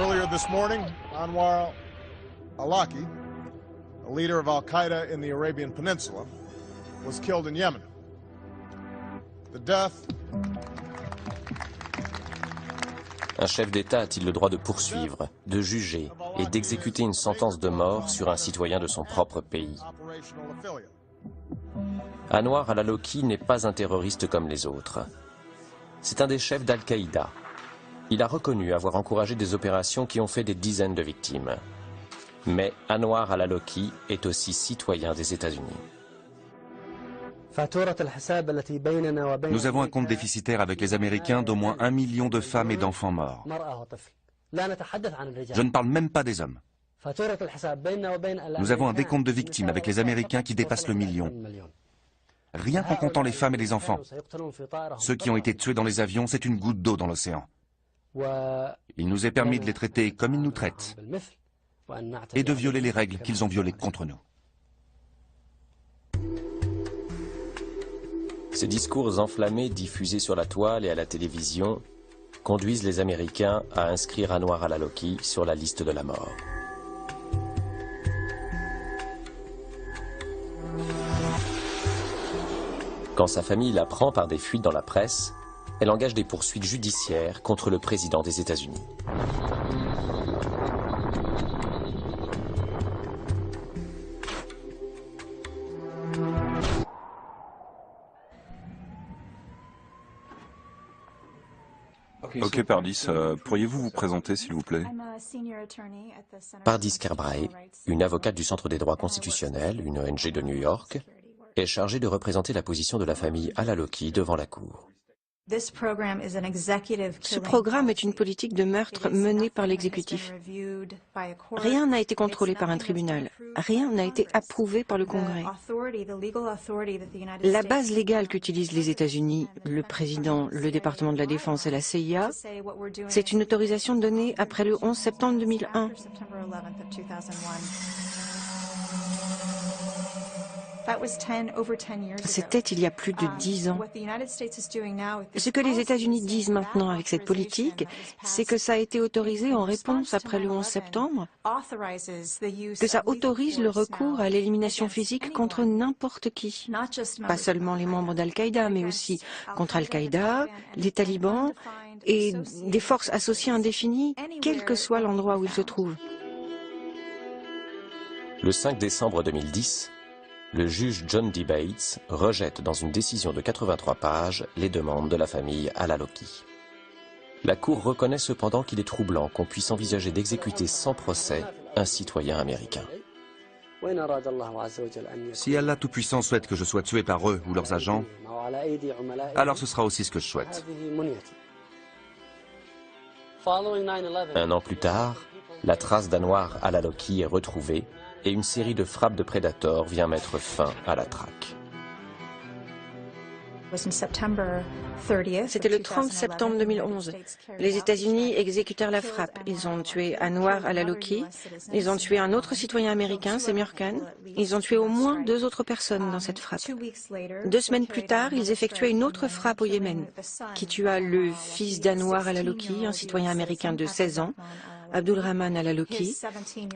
Earlier this morning, Anwar al-Awlaki, a leader of Al-Qaeda in the Arabian Peninsula, was killed in Yemen. The death. Un chef d'État a-t-il le droit de poursuivre, de juger et d'exécuter une sentence de mort sur un citoyen de son propre pays? Anwar al-Awlaki n'est pas un terroriste comme les autres. C'est un des chefs d'Al-Qaïda. Il a reconnu avoir encouragé des opérations qui ont fait des dizaines de victimes. Mais Anwar al-Awlaki est aussi citoyen des États-Unis. Nous avons un compte déficitaire avec les Américains d'au moins 1 million de femmes et d'enfants morts. Je ne parle même pas des hommes. Nous avons un décompte de victimes avec les Américains qui dépasse le million. Rien qu'en comptant les femmes et les enfants. Ceux qui ont été tués dans les avions, c'est une goutte d'eau dans l'océan. Il nous est permis de les traiter comme ils nous traitent et de violer les règles qu'ils ont violées contre nous. Ces discours enflammés diffusés sur la toile et à la télévision conduisent les Américains à inscrire Anwar al-Awlaki sur la liste de la mort. Quand sa famille l'apprend par des fuites dans la presse, elle engage des poursuites judiciaires contre le président des États-Unis. Ok, Pardis, pourriez-vous vous présenter, s'il vous plaît? Pardis Kerbrae, une avocate du Centre des droits constitutionnels, une ONG de New York, est chargée de représenter la position de la famille al-Awlaki devant la Cour. Ce programme est une politique de meurtre menée par l'exécutif. Rien n'a été contrôlé par un tribunal. Rien n'a été approuvé par le Congrès. La base légale qu'utilisent les États-Unis, le président, le département de la Défense et la CIA, c'est une autorisation donnée après le 11 septembre 2001. C'était il y a plus de 10 ans. Ce que les États-Unis disent maintenant avec cette politique, c'est que ça a été autorisé en réponse après le 11 septembre, que ça autorise le recours à l'élimination physique contre n'importe qui. Pas seulement les membres d'Al-Qaïda, mais aussi contre Al-Qaïda, les talibans et des forces associées indéfinies, quel que soit l'endroit où ils se trouvent. Le 5 décembre 2010, le juge John D. Bates rejette dans une décision de 83 pages les demandes de la famille al-Awlaki. La Cour reconnaît cependant qu'il est troublant qu'on puisse envisager d'exécuter sans procès un citoyen américain. Si Allah Tout-Puissant souhaite que je sois tué par eux ou leurs agents, alors ce sera aussi ce que je souhaite. Un an plus tard, la trace d'Anwar al-Awlaki est retrouvée et une série de frappes de prédateurs vient mettre fin à la traque. C'était le 30 septembre 2011. Les États-Unis exécutèrent la frappe. Ils ont tué Anwar al-Awlaki. Ils ont tué un autre citoyen américain, Semir Khan. Ils ont tué au moins 2 autres personnes dans cette frappe. 2 semaines plus tard, ils effectuaient une autre frappe au Yémen, qui tua le fils d'Anwar al-Awlaki, un citoyen américain de 16 ans, Abdulrahman al-Awlaki,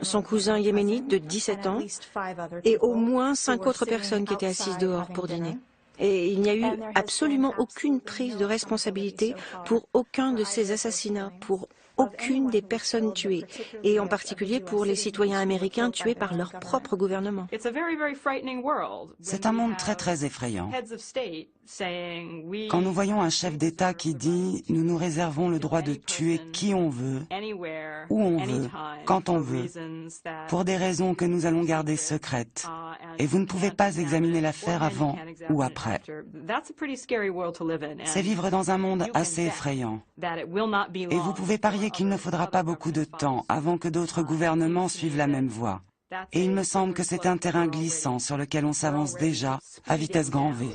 son cousin yéménite de 17 ans, et au moins 5 autres personnes qui étaient assises dehors pour dîner. Et il n'y a eu absolument aucune prise de responsabilité pour aucun de ces assassinats, pour aucune des personnes tuées, et en particulier pour les citoyens américains tués par leur propre gouvernement. C'est un monde très effrayant. Quand nous voyons un chef d'État qui dit « Nous nous réservons le droit de tuer qui on veut, où on veut, quand on veut, pour des raisons que nous allons garder secrètes, et vous ne pouvez pas examiner l'affaire avant ou après », c'est vivre dans un monde assez effrayant. Et vous pouvez parier qu'il ne faudra pas beaucoup de temps avant que d'autres gouvernements suivent la même voie. Et il me semble que c'est un terrain glissant sur lequel on s'avance déjà à vitesse grand V.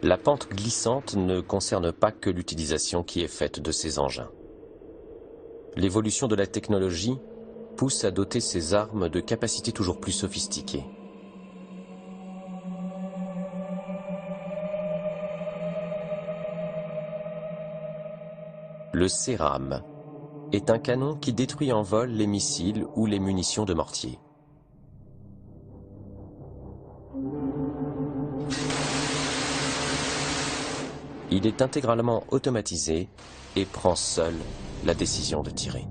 La pente glissante ne concerne pas que l'utilisation qui est faite de ces engins. L'évolution de la technologie pousse à doter ces armes de capacités toujours plus sophistiquées. Le CERAM est un canon qui détruit en vol les missiles ou les munitions de mortier. Il est intégralement automatisé et prend seul la décision de tirer.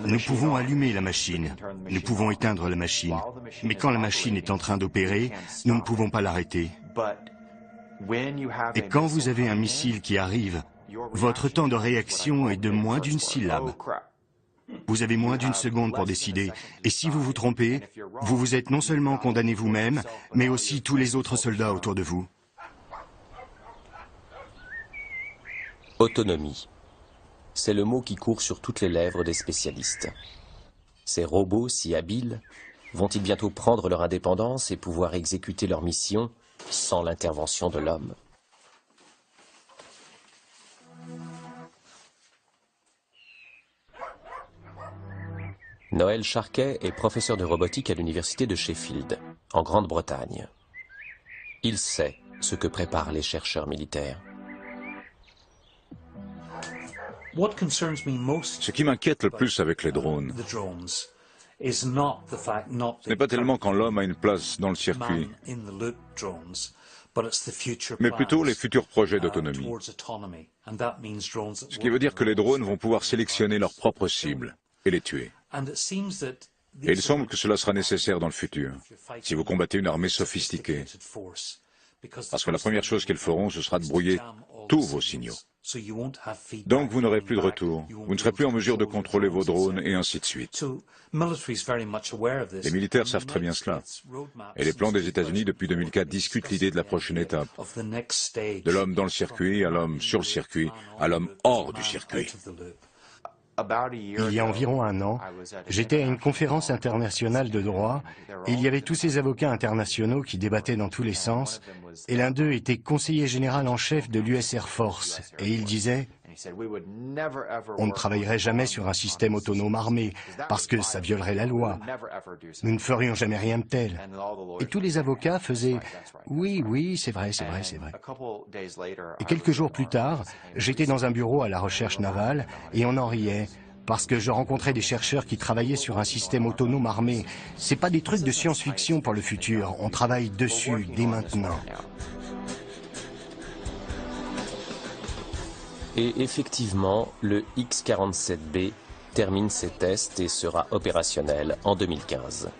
Nous pouvons allumer la machine, nous pouvons éteindre la machine, mais quand la machine est en train d'opérer, nous ne pouvons pas l'arrêter. Et quand vous avez un missile qui arrive, votre temps de réaction est de moins d'une syllabe. Vous avez moins d'une seconde pour décider, et si vous vous trompez, vous vous êtes non seulement condamné vous-même, mais aussi tous les autres soldats autour de vous. Autonomie. C'est le mot qui court sur toutes les lèvres des spécialistes. Ces robots si habiles vont-ils bientôt prendre leur indépendance et pouvoir exécuter leur mission sans l'intervention de l'homme? Noël Charquet est professeur de robotique à l'université de Sheffield, en Grande-Bretagne. Il sait ce que préparent les chercheurs militaires. Ce qui m'inquiète le plus avec les drones, ce n'est pas tellement quand l'homme a une place dans le circuit, mais plutôt les futurs projets d'autonomie. Ce qui veut dire que les drones vont pouvoir sélectionner leurs propres cibles et les tuer. Et il semble que cela sera nécessaire dans le futur, si vous combattez une armée sophistiquée. Parce que la première chose qu'ils feront, ce sera de brouiller tous vos signaux. Donc vous n'aurez plus de retour, vous ne serez plus en mesure de contrôler vos drones et ainsi de suite. Les militaires savent très bien cela. Et les plans des États-Unis depuis 2004 discutent l'idée de la prochaine étape. De l'homme dans le circuit, à l'homme sur le circuit, à l'homme hors du circuit. Il y a environ un an, j'étais à une conférence internationale de droit et il y avait tous ces avocats internationaux qui débattaient dans tous les sens et l'un d'eux était conseiller général en chef de l'US Air Force et il disait « On ne travaillerait jamais sur un système autonome armé parce que ça violerait la loi. Nous ne ferions jamais rien de tel. » Et tous les avocats faisaient « Oui, oui, c'est vrai, c'est vrai, c'est vrai. » Et quelques jours plus tard, j'étais dans un bureau à la recherche navale et on en riait. Parce que je rencontrais des chercheurs qui travaillaient sur un système autonome armé. C'est pas des trucs de science-fiction pour le futur. On travaille dessus dès maintenant. Et effectivement, le X-47B termine ses tests et sera opérationnel en 2015.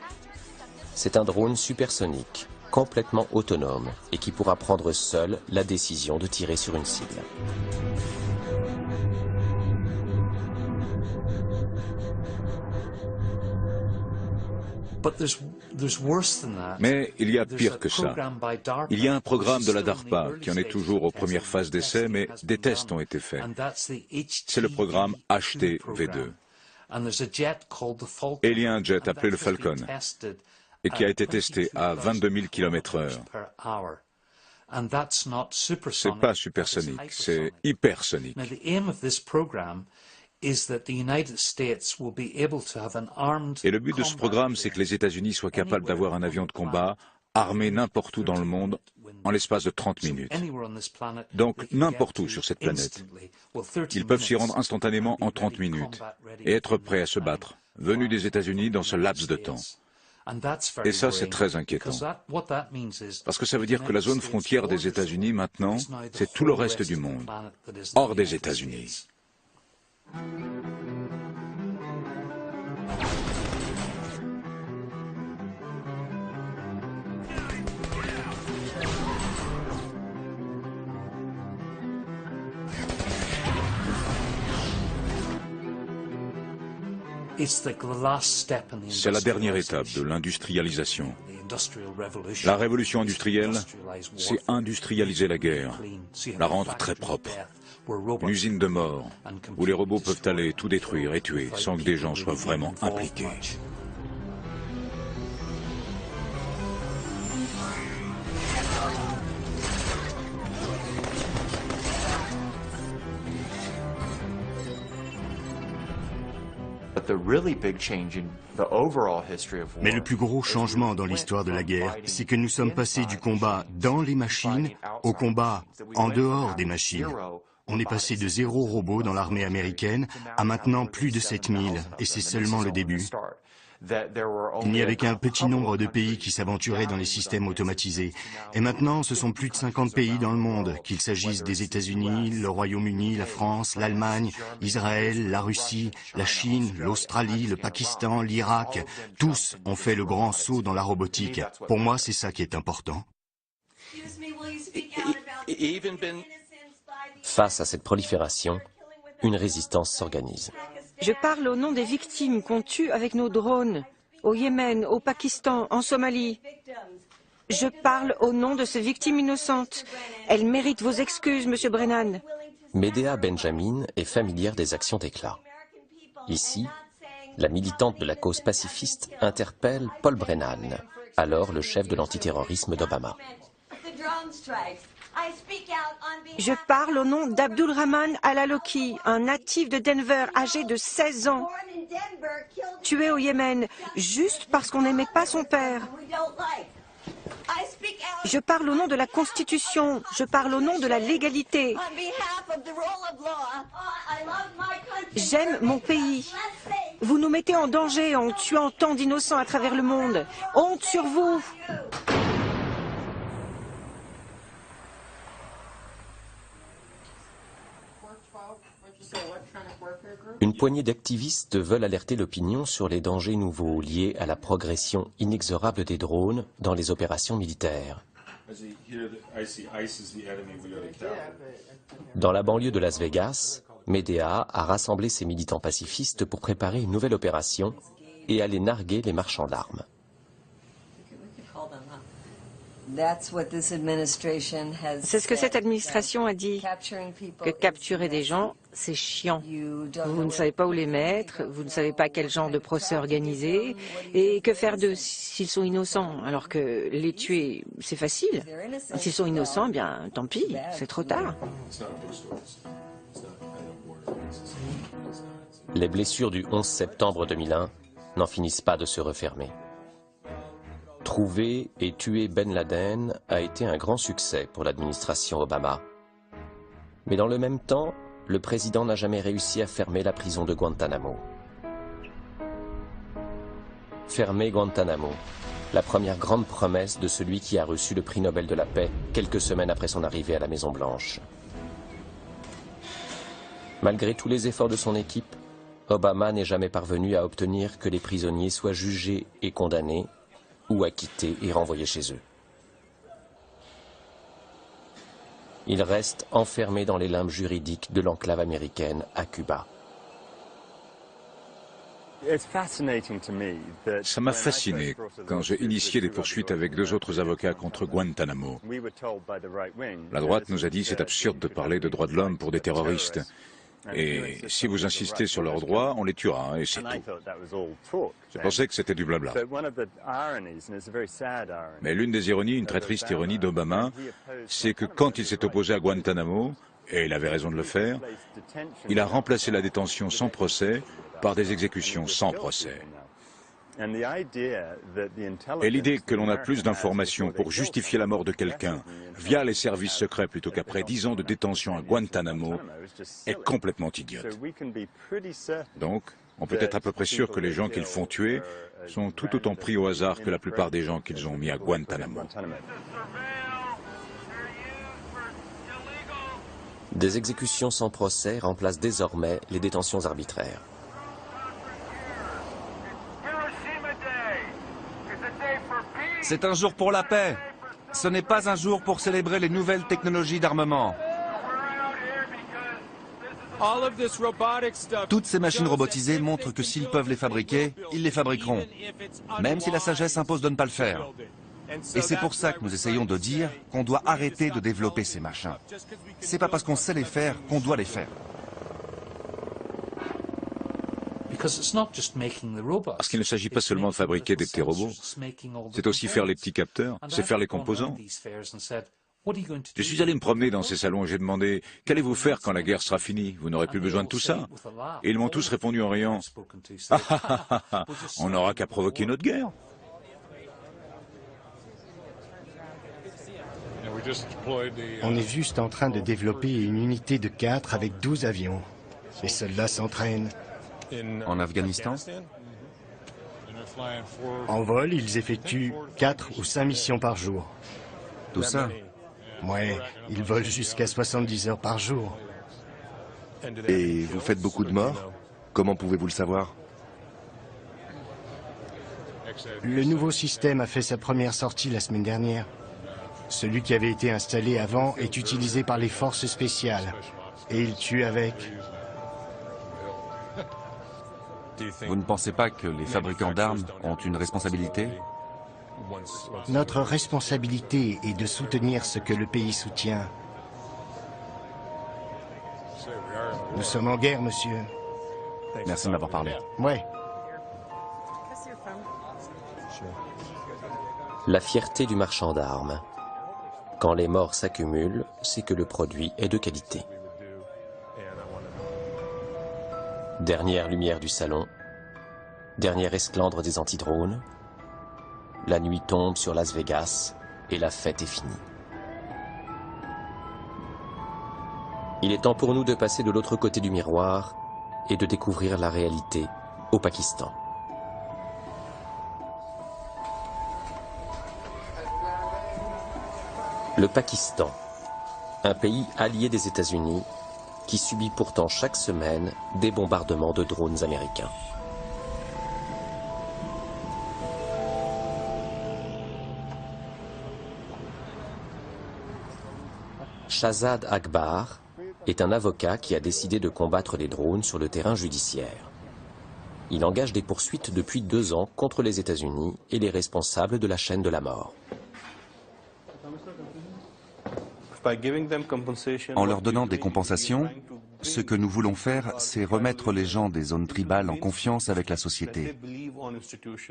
C'est un drone supersonique, complètement autonome et qui pourra prendre seul la décision de tirer sur une cible. Mais il y a pire que ça. Il y a un programme de la DARPA qui en est toujours aux premières phases d'essai, mais des tests ont été faits. C'est le programme HT-V2. Et il y a un jet appelé le Falcon, et qui a été testé à 22 000 km/h. C'est pas supersonique, c'est hypersonique. Et le but de ce programme, c'est que les États-Unis soient capables d'avoir un avion de combat armé n'importe où dans le monde en l'espace de 30 minutes. Donc n'importe où sur cette planète. Ils peuvent s'y rendre instantanément en 30 minutes et être prêts à se battre, venus des États-Unis dans ce laps de temps. Et ça, c'est très inquiétant. Parce que ça veut dire que la zone frontière des États-Unis, maintenant, c'est tout le reste du monde, hors des États-Unis. C'est la dernière étape de l'industrialisation. La révolution industrielle, c'est industrialiser la guerre, la rendre très propre. Une usine de mort, où les robots peuvent aller tout détruire et tuer sans que des gens soient vraiment impliqués. Mais le plus gros changement dans l'histoire de la guerre, c'est que nous sommes passés du combat dans les machines au combat en dehors des machines. On est passé de 0 robots dans l'armée américaine à maintenant plus de 7000, et c'est seulement le début. Il n'y avait qu'un petit nombre de pays qui s'aventuraient dans les systèmes automatisés. Et maintenant, ce sont plus de 50 pays dans le monde, qu'il s'agisse des États-Unis, le Royaume-Uni, la France, l'Allemagne, Israël, la Russie, la Chine, l'Australie, le Pakistan, l'Irak. Tous ont fait le grand saut dans la robotique. Pour moi, c'est ça qui est important. Face à cette prolifération, une résistance s'organise. Je parle au nom des victimes qu'on tue avec nos drones, au Yémen, au Pakistan, en Somalie. Je parle au nom de ces victimes innocentes. Elles méritent vos excuses, Monsieur Brennan. Medea Benjamin est familière des actions d'éclat. Ici, la militante de la cause pacifiste interpelle Paul Brennan, alors le chef de l'antiterrorisme d'Obama. Je parle au nom d'Abdul Rahman Al-Aloki, un natif de Denver âgé de 16 ans, tué au Yémen juste parce qu'on n'aimait pas son père. Je parle au nom de la Constitution, je parle au nom de la légalité. J'aime mon pays. Vous nous mettez en danger en tuant tant d'innocents à travers le monde. Honte sur vous! Une poignée d'activistes veulent alerter l'opinion sur les dangers nouveaux liés à la progression inexorable des drones dans les opérations militaires. Dans la banlieue de Las Vegas, Medea a rassemblé ses militants pacifistes pour préparer une nouvelle opération et aller narguer les marchands d'armes. C'est ce que cette administration a dit, que capturer des gens, c'est chiant. Vous ne savez pas où les mettre, vous ne savez pas quel genre de procès organiser, et que faire d'eux s'ils sont innocents, alors que les tuer, c'est facile. S'ils sont innocents, eh bien, tant pis, c'est trop tard. Les blessures du 11 septembre 2001 n'en finissent pas de se refermer. Trouver et tuer Ben Laden a été un grand succès pour l'administration Obama. Mais dans le même temps, le président n'a jamais réussi à fermer la prison de Guantanamo. Fermer Guantanamo, la première grande promesse de celui qui a reçu le prix Nobel de la paix quelques semaines après son arrivée à la Maison-Blanche. Malgré tous les efforts de son équipe, Obama n'est jamais parvenu à obtenir que les prisonniers soient jugés et condamnés, ou acquittés et renvoyés chez eux. Ils restent enfermés dans les limbes juridiques de l'enclave américaine à Cuba. Ça m'a fasciné quand j'ai initié des poursuites avec 2 autres avocats contre Guantanamo. La droite nous a dit c'est absurde de parler de droits de l'homme pour des terroristes. Et si vous insistez sur leurs droits, on les tuera, et c'est tout. Je pensais que c'était du blabla. Mais l'une des ironies, une très triste ironie d'Obama, c'est que quand il s'est opposé à Guantanamo, et il avait raison de le faire, il a remplacé la détention sans procès par des exécutions sans procès. Et l'idée que l'on a plus d'informations pour justifier la mort de quelqu'un via les services secrets plutôt qu'après 10 ans de détention à Guantanamo est complètement idiote. Donc, on peut être à peu près sûr que les gens qu'ils font tuer sont tout autant pris au hasard que la plupart des gens qu'ils ont mis à Guantanamo. Des exécutions sans procès remplacent désormais les détentions arbitraires. C'est un jour pour la paix. Ce n'est pas un jour pour célébrer les nouvelles technologies d'armement. Toutes ces machines robotisées montrent que s'ils peuvent les fabriquer, ils les fabriqueront, même si la sagesse impose de ne pas le faire. Et c'est pour ça que nous essayons de dire qu'on doit arrêter de développer ces machins. C'est pas parce qu'on sait les faire qu'on doit les faire. Parce qu'il ne s'agit pas seulement de fabriquer des petits robots, c'est aussi faire les petits capteurs, c'est faire les composants. Je suis allé me promener dans ces salons et j'ai demandé « Qu'allez-vous faire quand la guerre sera finie? Vous n'aurez plus besoin de tout ça ?» Et ils m'ont tous répondu en riant « Ah, on n'aura qu'à provoquer une autre guerre !» On est juste en train de développer une unité de 4 avec 12 avions. Les soldats s'entraînent. En Afghanistan? En vol, ils effectuent 4 ou 5 missions par jour. Tout ça? Ouais, ils volent jusqu'à 70 heures par jour. Et vous faites beaucoup de morts? Comment pouvez-vous le savoir? Le nouveau système a fait sa première sortie la semaine dernière. Celui qui avait été installé avant est utilisé par les forces spéciales. Et ils tuent avec. Vous ne pensez pas que les fabricants d'armes ont une responsabilité? Notre responsabilité est de soutenir ce que le pays soutient. Nous sommes en guerre, monsieur. Merci de m'avoir parlé. Ouais. La fierté du marchand d'armes. Quand les morts s'accumulent, c'est que le produit est de qualité. Dernière lumière du salon, dernière esclandre des antidrones. La nuit tombe sur Las Vegas et la fête est finie. Il est temps pour nous de passer de l'autre côté du miroir et de découvrir la réalité au Pakistan. Le Pakistan, un pays allié des États-Unis qui subit pourtant chaque semaine des bombardements de drones américains. Shahzad Akbar est un avocat qui a décidé de combattre les drones sur le terrain judiciaire. Il engage des poursuites depuis 2 ans contre les États-Unis et les responsables de la chaîne de la mort. En leur donnant des compensations, ce que nous voulons faire, c'est remettre les gens des zones tribales en confiance avec la société,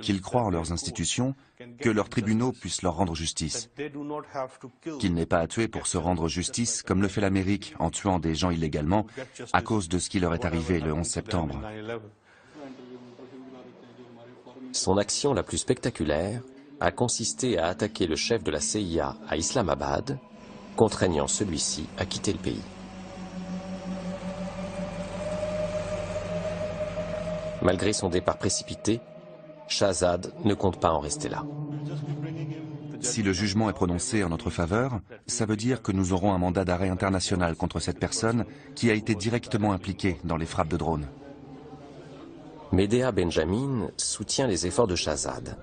qu'ils croient en leurs institutions, que leurs tribunaux puissent leur rendre justice, qu'ils n'aient pas à tuer pour se rendre justice, comme le fait l'Amérique en tuant des gens illégalement à cause de ce qui leur est arrivé le 11 septembre. Son action la plus spectaculaire a consisté à attaquer le chef de la CIA à Islamabad, contraignant celui-ci à quitter le pays. Malgré son départ précipité, Shahzad ne compte pas en rester là. Si le jugement est prononcé en notre faveur, ça veut dire que nous aurons un mandat d'arrêt international contre cette personne qui a été directement impliquée dans les frappes de drones. Medea Benjamin soutient les efforts de Shahzad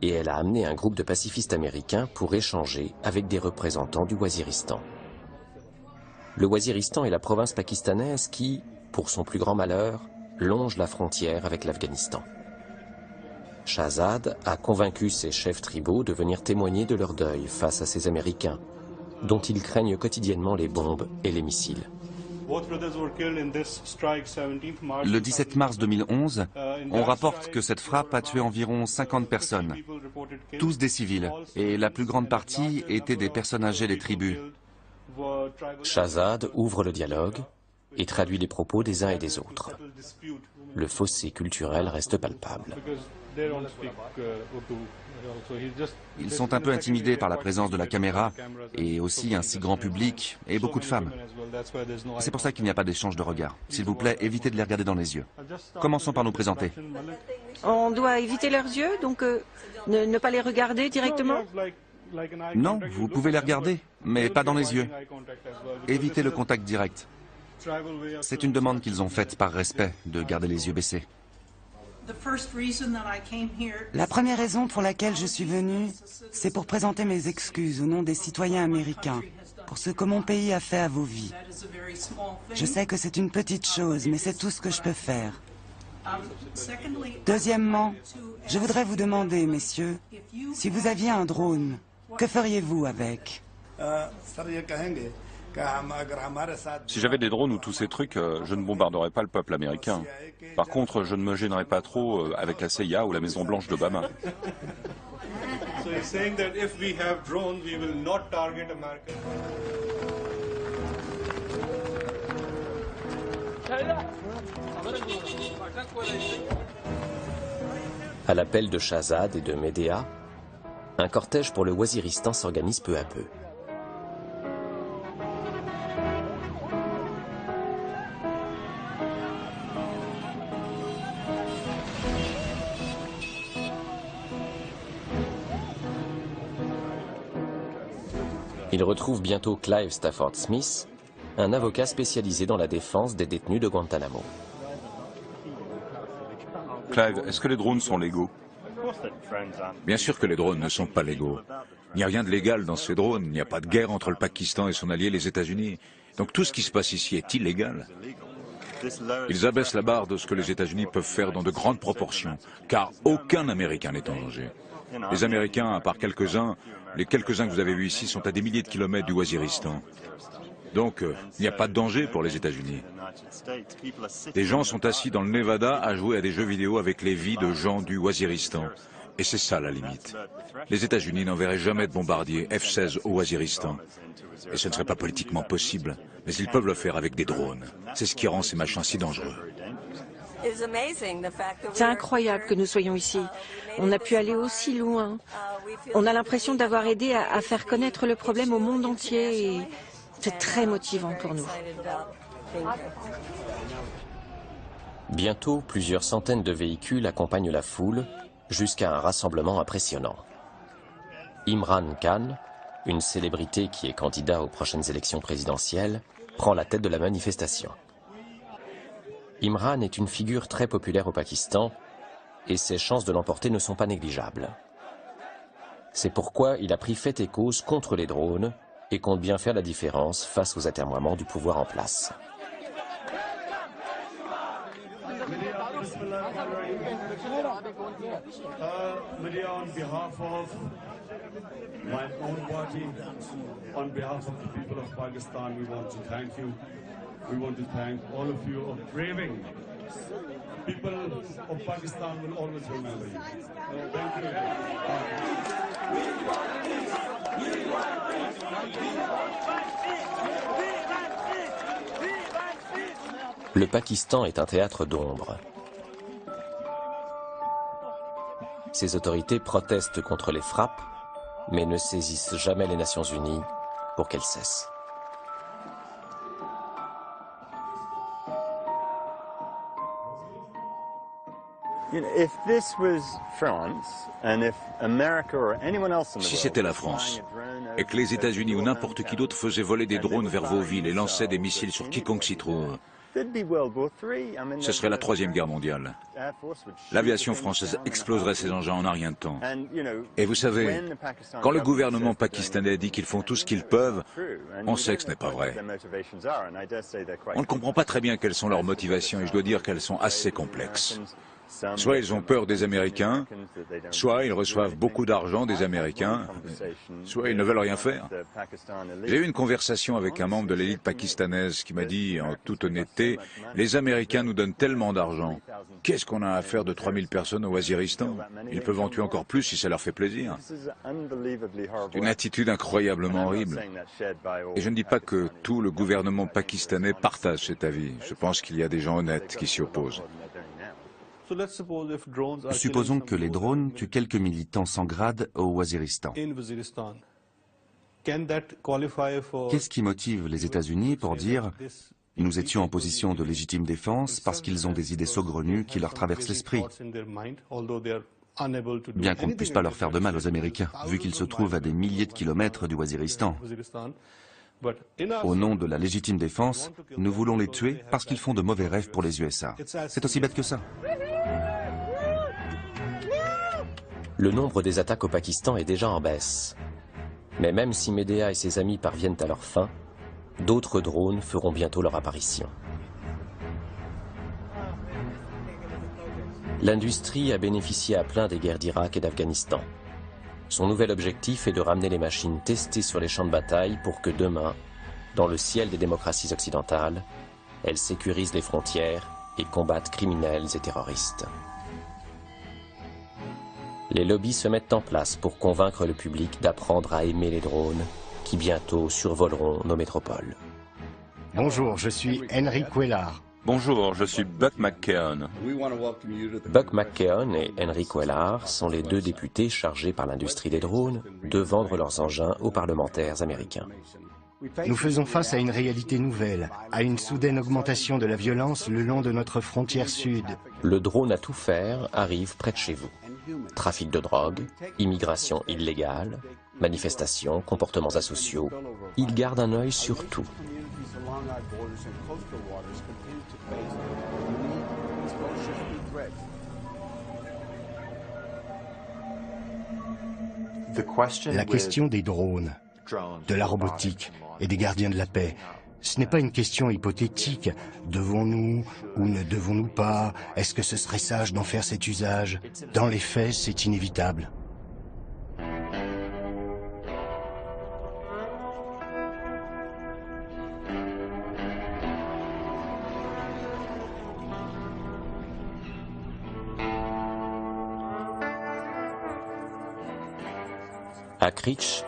et elle a amené un groupe de pacifistes américains pour échanger avec des représentants du Waziristan. Le Waziristan est la province pakistanaise qui, pour son plus grand malheur, longe la frontière avec l'Afghanistan. Shahzad a convaincu ses chefs tribaux de venir témoigner de leur deuil face à ces Américains, dont ils craignent quotidiennement les bombes et les missiles. Le 17 mars 2011, on rapporte que cette frappe a tué environ 50 personnes, tous des civils, et la plus grande partie étaient des personnes âgées des tribus. Shahzad ouvre le dialogue et traduit les propos des uns et des autres. Le fossé culturel reste palpable. Ils sont un peu intimidés par la présence de la caméra et aussi un si grand public et beaucoup de femmes. C'est pour ça qu'il n'y a pas d'échange de regards. S'il vous plaît, évitez de les regarder dans les yeux. Commençons par nous présenter. On doit éviter leurs yeux, donc ne pas les regarder directement? Non, vous pouvez les regarder, mais pas dans les yeux. Évitez le contact direct. C'est une demande qu'ils ont faite par respect, de garder les yeux baissés. La première raison pour laquelle je suis venu, c'est pour présenter mes excuses au nom des citoyens américains pour ce que mon pays a fait à vos vies. Je sais que c'est une petite chose, mais c'est tout ce que je peux faire. Deuxièmement, je voudrais vous demander, messieurs, si vous aviez un drone, que feriez-vous avec? Si j'avais des drones ou tous ces trucs, je ne bombarderais pas le peuple américain. Par contre, je ne me gênerais pas trop avec la CIA ou la Maison Blanche d'Obama. À l'appel de Shahzad et de Medea, un cortège pour le Waziristan s'organise peu à peu. Il retrouve bientôt Clive Stafford Smith, un avocat spécialisé dans la défense des détenus de Guantanamo. Clive, est-ce que les drones sont légaux? Bien sûr que les drones ne sont pas légaux. Il n'y a rien de légal dans ces drones. Il n'y a pas de guerre entre le Pakistan et son allié les États-Unis. Donc tout ce qui se passe ici est illégal. Ils abaissent la barre de ce que les États-Unis peuvent faire dans de grandes proportions, car aucun Américain n'est en danger. Les Américains, à part quelques-uns, les quelques-uns que vous avez vus ici sont à des milliers de kilomètres du Waziristan. Donc, il n'y a pas de danger pour les États-Unis. Des gens sont assis dans le Nevada à jouer à des jeux vidéo avec les vies de gens du Waziristan. Et c'est ça la limite. Les États-Unis n'enverraient jamais de bombardiers F-16 au Waziristan. Et ce ne serait pas politiquement possible, mais ils peuvent le faire avec des drones. C'est ce qui rend ces machins si dangereux. C'est incroyable que nous soyons ici. On a pu aller aussi loin. On a l'impression d'avoir aidé à faire connaître le problème au monde entier et c'est très motivant pour nous. Bientôt, plusieurs centaines de véhicules accompagnent la foule jusqu'à un rassemblement impressionnant. Imran Khan, une célébrité qui est candidat aux prochaines élections présidentielles, prend la tête de la manifestation. Imran est une figure très populaire au Pakistan et ses chances de l'emporter ne sont pas négligeables. C'est pourquoi il a pris fait et cause contre les drones et compte bien faire la différence face aux atermoiements du pouvoir en place. We want to thank all of you of braving. People of Pakistan will always remember you. Thank you. Le Pakistan est un théâtre d'ombre. Ses autorités protestent contre les frappes, mais ne saisissent jamais les Nations Unies pour qu'elles cessent. Si c'était la France, et que les États-Unis ou n'importe qui d'autre faisait voler des drones vers vos villes et lançait des missiles sur quiconque s'y trouve, ce serait la Troisième Guerre mondiale. L'aviation française exploserait ces engins en un rien de temps. Et vous savez, quand le gouvernement pakistanais dit qu'ils font tout ce qu'ils peuvent, on sait que ce n'est pas vrai. On ne comprend pas très bien quelles sont leurs motivations et je dois dire qu'elles sont assez complexes. Soit ils ont peur des Américains, soit ils reçoivent beaucoup d'argent des Américains, soit ils ne veulent rien faire. J'ai eu une conversation avec un membre de l'élite pakistanaise qui m'a dit, en toute honnêteté, les Américains nous donnent tellement d'argent. Qu'est-ce qu'on a à faire de 3000 personnes au Waziristan? Ils peuvent en tuer encore plus si ça leur fait plaisir. C'est une attitude incroyablement horrible. Et je ne dis pas que tout le gouvernement pakistanais partage cet avis. Je pense qu'il y a des gens honnêtes qui s'y opposent. Supposons que les drones tuent quelques militants sans grade au Waziristan. Qu'est-ce qui motive les États-Unis pour dire « nous étions en position de légitime défense parce qu'ils ont des idées saugrenues qui leur traversent l'esprit » bien qu'on ne puisse pas leur faire de mal aux Américains, vu qu'ils se trouvent à des milliers de kilomètres du Waziristan. Au nom de la légitime défense, nous voulons les tuer parce qu'ils font de mauvais rêves pour les USA. C'est aussi bête que ça. Le nombre des attaques au Pakistan est déjà en baisse. Mais même si Medea et ses amis parviennent à leur fin, d'autres drones feront bientôt leur apparition. L'industrie a bénéficié à plein des guerres d'Irak et d'Afghanistan. Son nouvel objectif est de ramener les machines testées sur les champs de bataille pour que demain, dans le ciel des démocraties occidentales, elles sécurisent les frontières et combattent criminels et terroristes. Les lobbies se mettent en place pour convaincre le public d'apprendre à aimer les drones qui bientôt survoleront nos métropoles. Bonjour, je suis Henry Cuellar. Bonjour, je suis Buck McKeon. Buck McKeon et Henry Cuellar sont les deux députés chargés par l'industrie des drones de vendre leurs engins aux parlementaires américains. Nous faisons face à une réalité nouvelle, à une soudaine augmentation de la violence le long de notre frontière sud. Le drone à tout faire arrive près de chez vous. Trafic de drogue, immigration illégale, manifestations, comportements asociaux. Il garde un œil sur tout. La question des drones, de la robotique et des gardiens de la paix, ce n'est pas une question hypothétique. Devons-nous ou ne devons-nous pas? Est-ce que ce serait sage d'en faire cet usage? Dans les faits, c'est inévitable. À Creech,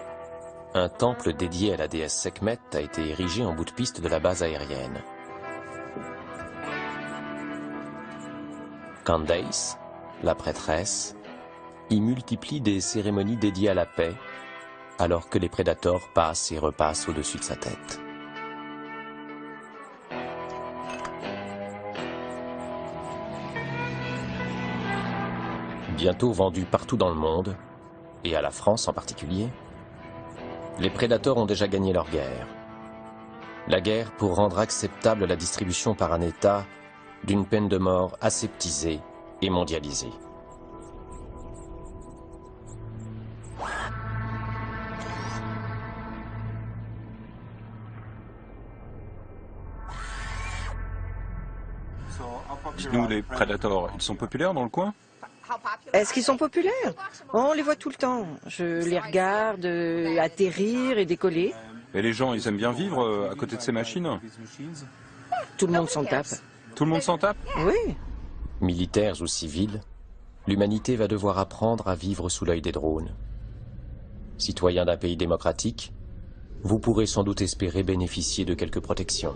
un temple dédié à la déesse Sekhmet a été érigé en bout de piste de la base aérienne. Candace, la prêtresse, y multiplie des cérémonies dédiées à la paix, alors que les prédateurs passent et repassent au-dessus de sa tête. Bientôt vendu partout dans le monde, et à la France en particulier, les prédateurs ont déjà gagné leur guerre. La guerre pour rendre acceptable la distribution par un État d'une peine de mort aseptisée et mondialisée. Dites-nous, les prédateurs, ils sont populaires dans le coin? Est-ce qu'ils sont populaires? On les voit tout le temps. Je les regarde atterrir et décoller. Et les gens, ils aiment bien vivre à côté de ces machines? Tout le monde s'en tape. Tout le monde s'en tape? Oui. Militaires ou civils, l'humanité va devoir apprendre à vivre sous l'œil des drones. Citoyens d'un pays démocratique, vous pourrez sans doute espérer bénéficier de quelques protections.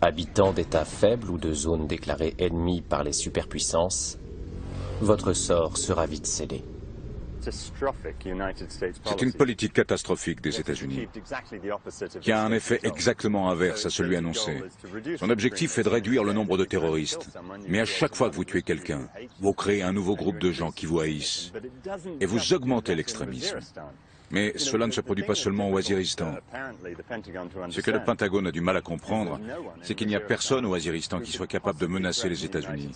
Habitants d'États faibles ou de zones déclarées ennemies par les superpuissances, votre sort sera vite scellé. C'est une politique catastrophique des États-Unis, qui a un effet exactement inverse à celui annoncé. Son objectif est de réduire le nombre de terroristes. Mais à chaque fois que vous tuez quelqu'un, vous créez un nouveau groupe de gens qui vous haïssent. Et vous augmentez l'extrémisme. Mais cela ne se produit pas seulement au Waziristan. Ce que le Pentagone a du mal à comprendre, c'est qu'il n'y a personne au Waziristan qui soit capable de menacer les États-Unis.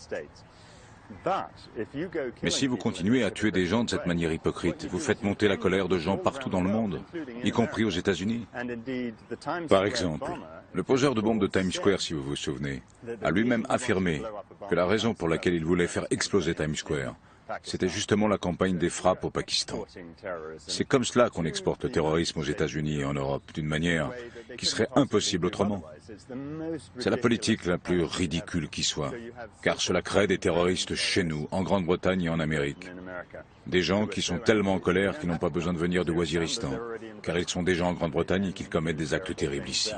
Mais si vous continuez à tuer des gens de cette manière hypocrite, vous faites monter la colère de gens partout dans le monde, y compris aux États-Unis. Par exemple, le poseur de bombes de Times Square, si vous vous souvenez, a lui-même affirmé que la raison pour laquelle il voulait faire exploser Times Square, c'était justement la campagne des frappes au Pakistan. C'est comme cela qu'on exporte le terrorisme aux États-Unis et en Europe, d'une manière qui serait impossible autrement. C'est la politique la plus ridicule qui soit, car cela crée des terroristes chez nous, en Grande-Bretagne et en Amérique. Des gens qui sont tellement en colère qu'ils n'ont pas besoin de venir de Waziristan, car ils sont déjà en Grande-Bretagne et qu'ils commettent des actes terribles ici.